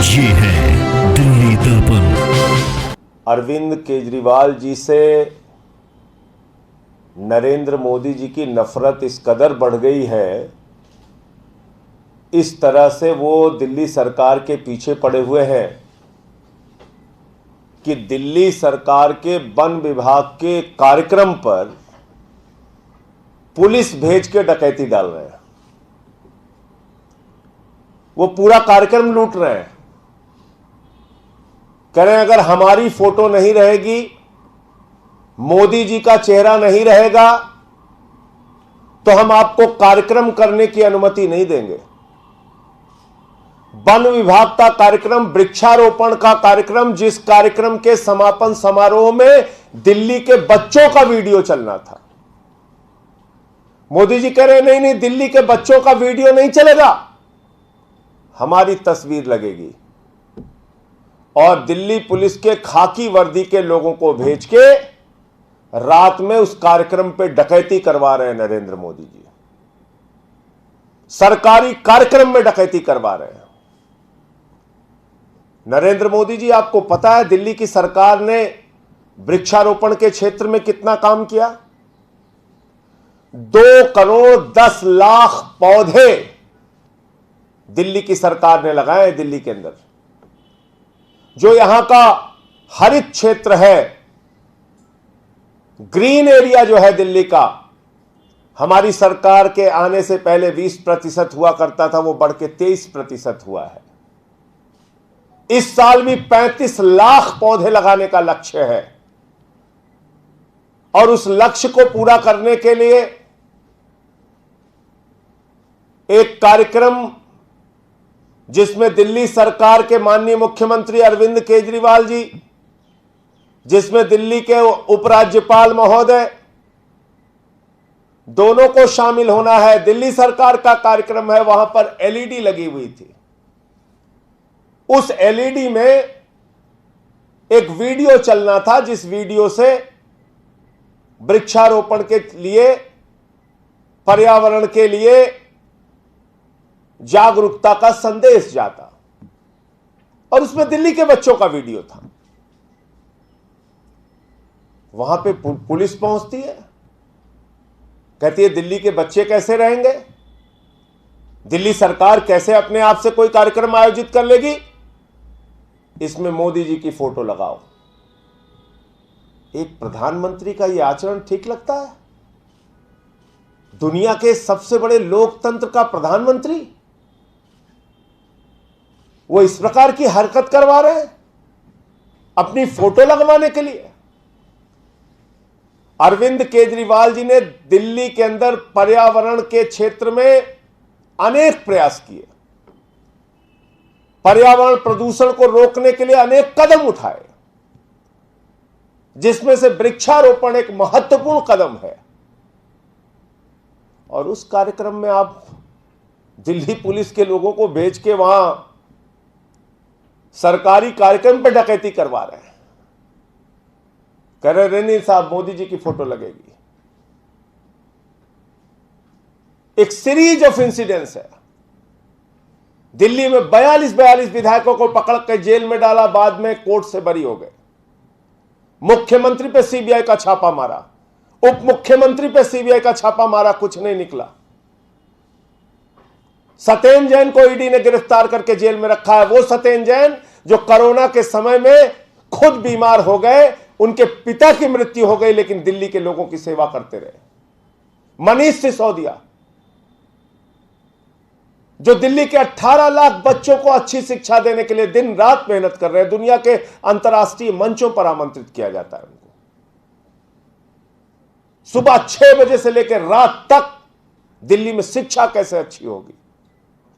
ये है दिल्ली दर्पण। अरविंद केजरीवाल जी से नरेंद्र मोदी जी की नफरत इस कदर बढ़ गई है, इस तरह से वो दिल्ली सरकार के पीछे पड़े हुए हैं कि दिल्ली सरकार के वन विभाग के कार्यक्रम पर पुलिस भेज के डकैती डाल रहे हैं। वो पूरा कार्यक्रम लूट रहे हैं। कह रहे हैं अगर हमारी फोटो नहीं रहेगी, मोदी जी का चेहरा नहीं रहेगा, तो हम आपको कार्यक्रम करने की अनुमति नहीं देंगे। वन विभाग का कार्यक्रम, वृक्षारोपण का कार्यक्रम, जिस कार्यक्रम के समापन समारोह में दिल्ली के बच्चों का वीडियो चलना था, मोदी जी कह रहे हैं नहीं नहीं, दिल्ली के बच्चों का वीडियो नहीं चलेगा, हमारी तस्वीर लगेगी। और दिल्ली पुलिस के खाकी वर्दी के लोगों को भेज के रात में उस कार्यक्रम पे डकैती करवा रहे हैं नरेंद्र मोदी जी। सरकारी कार्यक्रम में डकैती करवा रहे हैं। नरेंद्र मोदी जी, आपको पता है दिल्ली की सरकार ने वृक्षारोपण के क्षेत्र में कितना काम किया? 2,10,00,000 पौधे दिल्ली की सरकार ने लगाए हैं। दिल्ली के अंदर जो यहां का हरित क्षेत्र है, ग्रीन एरिया जो है दिल्ली का, हमारी सरकार के आने से पहले 20% हुआ करता था, वो बढ़ के 23% हुआ है। इस साल भी 35 लाख पौधे लगाने का लक्ष्य है। और उस लक्ष्य को पूरा करने के लिए एक कार्यक्रम जिसमें दिल्ली सरकार के माननीय मुख्यमंत्री अरविंद केजरीवाल जी, जिसमें दिल्ली के उपराज्यपाल महोदय, दोनों को शामिल होना है। दिल्ली सरकार का कार्यक्रम है, वहां पर एलईडी लगी हुई थी। उस एलईडी में एक वीडियो चलना था, जिस वीडियो से वृक्षारोपण के लिए, पर्यावरण के लिए जागरूकता का संदेश जाता। और उसमें दिल्ली के बच्चों का वीडियो था। वहां पे पुलिस पहुंचती है, कहती है दिल्ली के बच्चे कैसे रहेंगे, दिल्ली सरकार कैसे अपने आप से कोई कार्यक्रम आयोजित कर लेगी, इसमें मोदी जी की फोटो लगाओ। एक प्रधानमंत्री का यह आचरण ठीक लगता है? दुनिया के सबसे बड़े लोकतंत्र का प्रधानमंत्री वो इस प्रकार की हरकत करवा रहे हैं अपनी फोटो लगवाने के लिए। अरविंद केजरीवाल जी ने दिल्ली के अंदर पर्यावरण के क्षेत्र में अनेक प्रयास किए, पर्यावरण प्रदूषण को रोकने के लिए अनेक कदम उठाए, जिसमें से वृक्षारोपण एक महत्वपूर्ण कदम है। और उस कार्यक्रम में आप दिल्ली पुलिस के लोगों को भेज के वहां सरकारी कार्यक्रम पर डकैती करवा रहे हैं। कह रहे नहीं साहब, मोदी जी की फोटो लगेगी। एक सीरीज ऑफ इंसिडेंट्स है। दिल्ली में 42 विधायकों को पकड़ कर जेल में डाला, बाद में कोर्ट से बरी हो गए। मुख्यमंत्री पे सीबीआई का छापा मारा, उप मुख्यमंत्री पे सीबीआई का छापा मारा, कुछ नहीं निकला। सत्येंद्र जैन को ईडी ने गिरफ्तार करके जेल में रखा है। वो सत्येंद्र जैन जो कोरोना के समय में खुद बीमार हो गए, उनके पिता की मृत्यु हो गई, लेकिन दिल्ली के लोगों की सेवा करते रहे। मनीष सिसोदिया जो दिल्ली के 18 लाख बच्चों को अच्छी शिक्षा देने के लिए दिन रात मेहनत कर रहे हैं, दुनिया के अंतर्राष्ट्रीय मंचों पर आमंत्रित किया जाता है उनको। सुबह 6 बजे से लेकर रात तक दिल्ली में शिक्षा कैसे अच्छी होगी,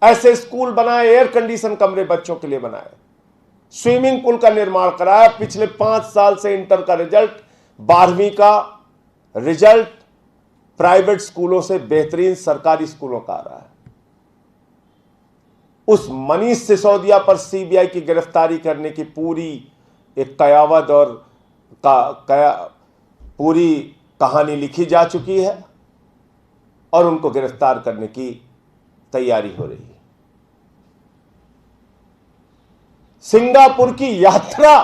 ऐसे स्कूल बनाए, एयर कंडीशन कमरे बच्चों के लिए बनाए, स्विमिंग पूल का निर्माण कराया। पिछले 5 साल से इंटर का रिजल्ट, 12वीं का रिजल्ट प्राइवेट स्कूलों से बेहतरीन सरकारी स्कूलों का आ रहा है। उस मनीष सिसोदिया पर सीबीआई की गिरफ्तारी करने की पूरी एक कयावत और पूरी कहानी लिखी जा चुकी है और उनको गिरफ्तार करने की तैयारी हो रही है। सिंगापुर की यात्रा,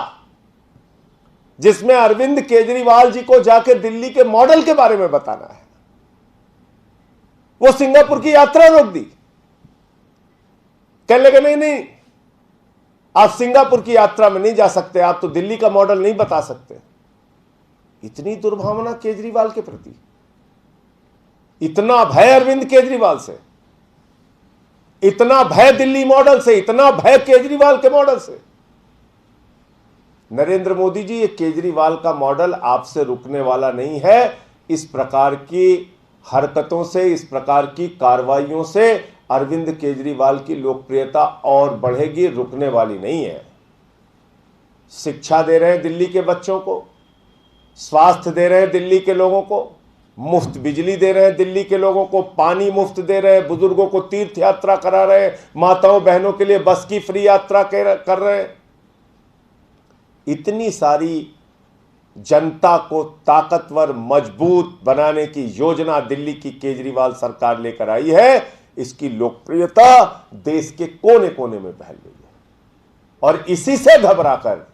जिसमें अरविंद केजरीवाल जी को जाकर दिल्ली के मॉडल के बारे में बताना है, वो सिंगापुर की यात्रा रोक दी। कहने लगे नहीं नहीं, आप सिंगापुर की यात्रा में नहीं जा सकते, आप तो दिल्ली का मॉडल नहीं बता सकते। इतनी दुर्भावना केजरीवाल के प्रति, इतना भय अरविंद केजरीवाल से, इतना भय दिल्ली मॉडल से, इतना भय केजरीवाल के मॉडल से। नरेंद्र मोदी जी, ये केजरीवाल का मॉडल आपसे रुकने वाला नहीं है। इस प्रकार की हरकतों से, इस प्रकार की कार्रवाइयों से अरविंद केजरीवाल की लोकप्रियता और बढ़ेगी, रुकने वाली नहीं है। शिक्षा दे रहे हैं दिल्ली के बच्चों को, स्वास्थ्य दे रहे हैं दिल्ली के लोगों को, मुफ्त बिजली दे रहे हैं दिल्ली के लोगों को, पानी मुफ्त दे रहे हैं, बुजुर्गों को तीर्थ यात्रा करा रहे हैं, माताओं बहनों के लिए बस की फ्री यात्रा कर रहे हैं। इतनी सारी जनता को ताकतवर, मजबूत बनाने की योजना दिल्ली की केजरीवाल सरकार लेकर आई है। इसकी लोकप्रियता देश के कोने कोने में फैल गई है और इसी से घबराकर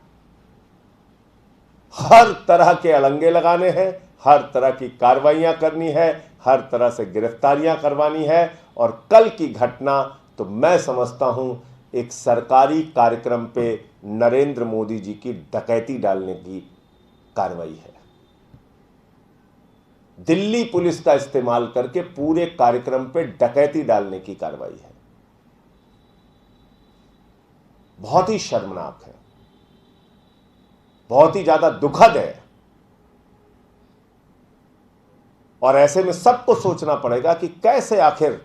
हर तरह के अलंगे लगाने हैं, हर तरह की कार्रवाइयां करनी है, हर तरह से गिरफ्तारियां करवानी है। और कल की घटना तो मैं समझता हूं एक सरकारी कार्यक्रम पे नरेंद्र मोदी जी की डकैती डालने की कार्रवाई है। दिल्ली पुलिस का इस्तेमाल करके पूरे कार्यक्रम पे डकैती डालने की कार्रवाई है। बहुत ही शर्मनाक है, बहुत ही ज्यादा दुखद है। और ऐसे में सबको सोचना पड़ेगा कि कैसे आखिर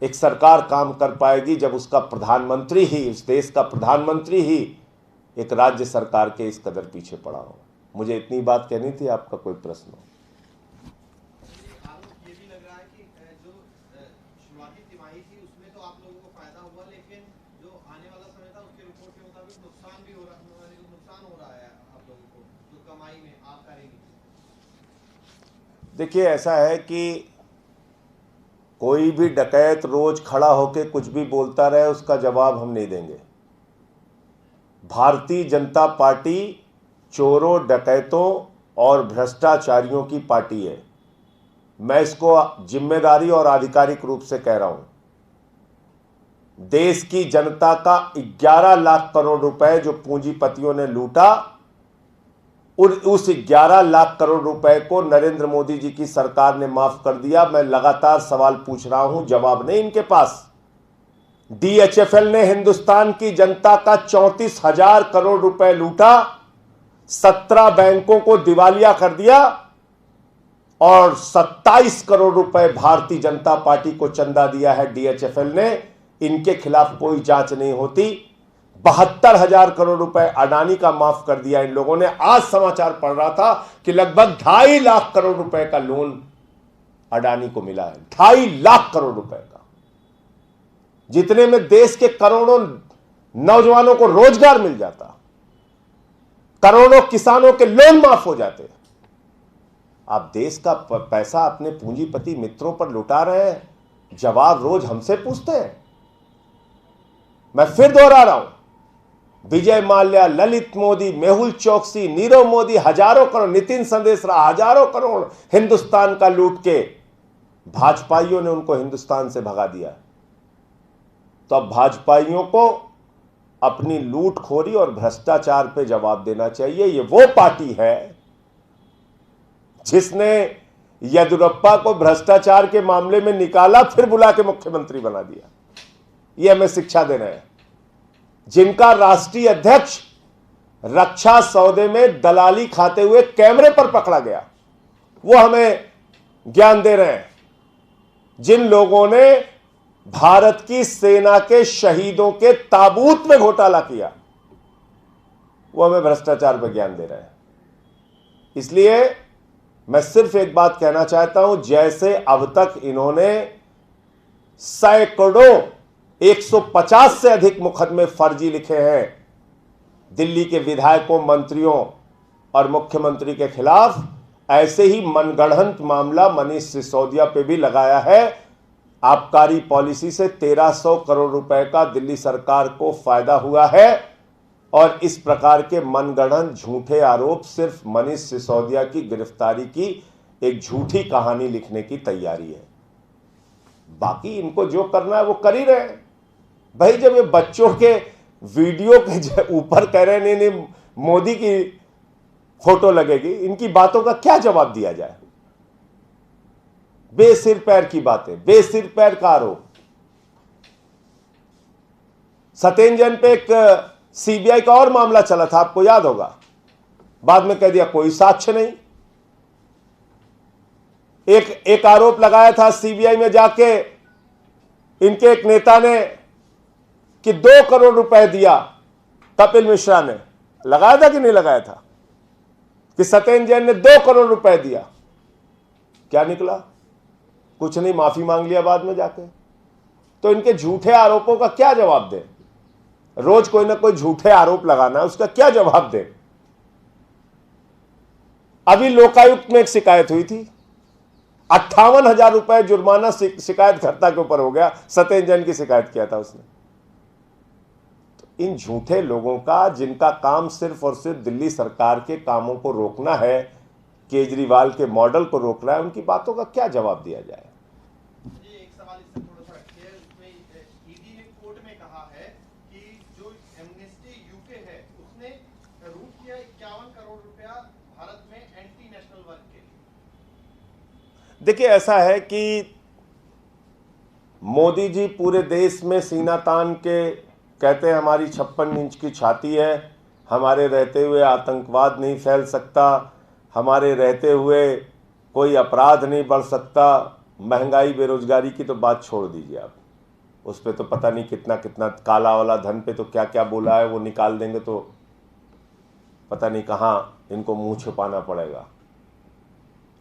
एक सरकार काम कर पाएगी जब उसका प्रधानमंत्री ही, इस देश का प्रधानमंत्री ही एक राज्य सरकार के इस कदर पीछे पड़ा हो। मुझे इतनी बात कहनी थी, आपका कोई प्रश्न हो? ये भी लग रहा है कि जो शुरुआती तिमाही थी उसमें तो आप लोगों को फायदा हुआ, लेकिन जो आने वाला समय था उसके रिपोर्ट के मुताबिक नुकसान भी हो रहा है आप लोगों को, जो कमाई में आप करेंगे। देखिए, ऐसा है कि कोई भी डकैत रोज खड़ा होकर कुछ भी बोलता रहे, उसका जवाब हम नहीं देंगे। भारतीय जनता पार्टी चोरों, डकैतों और भ्रष्टाचारियों की पार्टी है। मैं इसको जिम्मेदारी और आधिकारिक रूप से कह रहा हूं। देश की जनता का 11 लाख करोड़ रुपए जो पूंजीपतियों ने लूटा, उस 11 लाख करोड़ रुपए को नरेंद्र मोदी जी की सरकार ने माफ कर दिया। मैं लगातार सवाल पूछ रहा हूं, जवाब नहीं इनके पास। DHFL ने हिंदुस्तान की जनता का 34,000 करोड़ रुपए लूटा, 17 बैंकों को दिवालिया कर दिया और 27 करोड़ रुपए भारतीय जनता पार्टी को चंदा दिया है DHFL ने। इनके खिलाफ कोई जांच नहीं होती। 72,000 करोड़ रुपए अडानी का माफ कर दिया इन लोगों ने। आज समाचार पढ़ रहा था कि लगभग 2.5 लाख करोड़ रुपए का लोन अडानी को मिला है। 2.5 लाख करोड़ रुपए का, जितने में देश के करोड़ों नौजवानों को रोजगार मिल जाता, करोड़ों किसानों के लोन माफ हो जाते। आप देश का पैसा अपने पूंजीपति मित्रों पर लुटा रहे हैं, जवाब रोज हमसे पूछते हैं। मैं फिर दोहरा रहा हूं, विजय माल्या, ललित मोदी, मेहुल चोकसी, नीरव मोदी हजारों करोड़, नितिन संदेशरा हजारों करोड़ हिंदुस्तान का लूट के भाजपाइयों ने उनको हिंदुस्तान से भगा दिया। तो अब भाजपाइयों को अपनी लूटखोरी और भ्रष्टाचार पे जवाब देना चाहिए। ये वो पार्टी है जिसने येदियुरप्पा को भ्रष्टाचार के मामले में निकाला, फिर बुला के मुख्यमंत्री बना दिया। ये हमें शिक्षा दे रहे हैं। जिनका राष्ट्रीय अध्यक्ष रक्षा सौदे में दलाली खाते हुए कैमरे पर पकड़ा गया, वो हमें ज्ञान दे रहे हैं। जिन लोगों ने भारत की सेना के शहीदों के ताबूत में घोटाला किया, वो हमें भ्रष्टाचार पर ज्ञान दे रहे हैं। इसलिए मैं सिर्फ एक बात कहना चाहता हूं, जैसे अब तक इन्होंने सैकड़ों 150 से अधिक मुकदमे फर्जी लिखे हैं दिल्ली के विधायकों, मंत्रियों और मुख्यमंत्री के खिलाफ, ऐसे ही मनगढ़ंत मामला मनीष सिसोदिया पे भी लगाया है। आबकारी पॉलिसी से 1300 करोड़ रुपए का दिल्ली सरकार को फायदा हुआ है और इस प्रकार के मनगढ़ंत झूठे आरोप सिर्फ मनीष सिसोदिया की गिरफ्तारी की एक झूठी कहानी लिखने की तैयारी है। बाकी इनको जो करना है वो कर ही रहे हैं। भाई जब ये बच्चों के वीडियो के ऊपर कह रहे हैं नहीं मोदी की फोटो लगेगी, इनकी बातों का क्या जवाब दिया जाए? बेसिर पैर की बातें, बेसिर पैर का आरोप। सत्येंद्र जैन पे एक सीबीआई का और मामला चला था, आपको याद होगा, बाद में कह दिया कोई साक्ष्य नहीं। एक आरोप लगाया था सीबीआई में जाके इनके एक नेता ने कि 2 करोड़ रुपए दिया, कपिल मिश्रा ने लगाया था कि नहीं लगाया था, कि सत्येंद्र जैन ने 2 करोड़ रुपए दिया। क्या निकला? कुछ नहीं, माफी मांग लिया बाद में जाके। तो इनके झूठे आरोपों का क्या जवाब दे? रोज कोई ना कोई झूठे आरोप लगाना है, उसका क्या जवाब दे? अभी लोकायुक्त में एक शिकायत हुई थी, 58,000 रुपए जुर्माना शिकायतकर्ता के ऊपर हो गया। सत्येंद्र जैन की शिकायत किया था उसने। तो इन झूठे लोगों का, जिनका काम सिर्फ और सिर्फ दिल्ली सरकार के कामों को रोकना है, केजरीवाल के मॉडल को रोकना है, उनकी बातों का क्या जवाब दिया जाए? एक सवाल इससे थोड़ा सा हटके है। उसमें ईडी ने कोर्ट में कहा है कि जो एमनेस्टी यूके है उसने रूट किया 51 करोड़ रुपया भारत में एंटी नेशनल वर्क के लिए। देखिए, ऐसा है कि मोदी जी पूरे देश में सीना तान के कहते हैं हमारी 56 इंच की छाती है, हमारे रहते हुए आतंकवाद नहीं फैल सकता, हमारे रहते हुए कोई अपराध नहीं बढ़ सकता। महंगाई बेरोजगारी की तो बात छोड़ दीजिए आप, उस पर तो पता नहीं कितना कितना काला वाला धन पे तो क्या क्या बोला है, वो निकाल देंगे तो पता नहीं कहाँ इनको मुंह छुपाना पड़ेगा।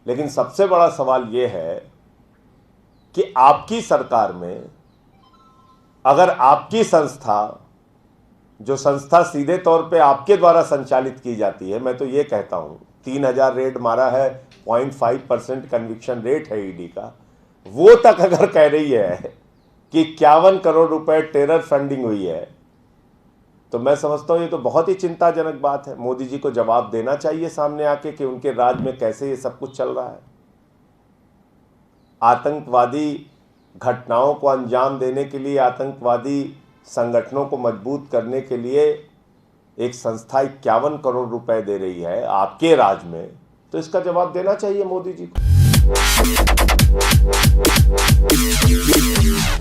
लेकिन सबसे बड़ा सवाल ये है कि आपकी सरकार में अगर आपकी संस्था, जो संस्था सीधे तौर पे आपके द्वारा संचालित की जाती है, मैं तो ये कहता हूं 3000 रेड मारा है, 0.5% कन्विक्शन रेट है ईडी का, वो तक अगर कह रही है कि 51 करोड़ रुपए टेरर फंडिंग हुई है, तो मैं समझता हूं ये तो बहुत ही चिंताजनक बात है। मोदी जी को जवाब देना चाहिए सामने आके कि उनके राज में कैसे ये सब कुछ चल रहा है। आतंकवादी घटनाओं को अंजाम देने के लिए, आतंकवादी संगठनों को मजबूत करने के लिए एक संस्था 51 करोड़ रुपए दे रही है आपके राज में, तो इसका जवाब देना चाहिए मोदी जी को।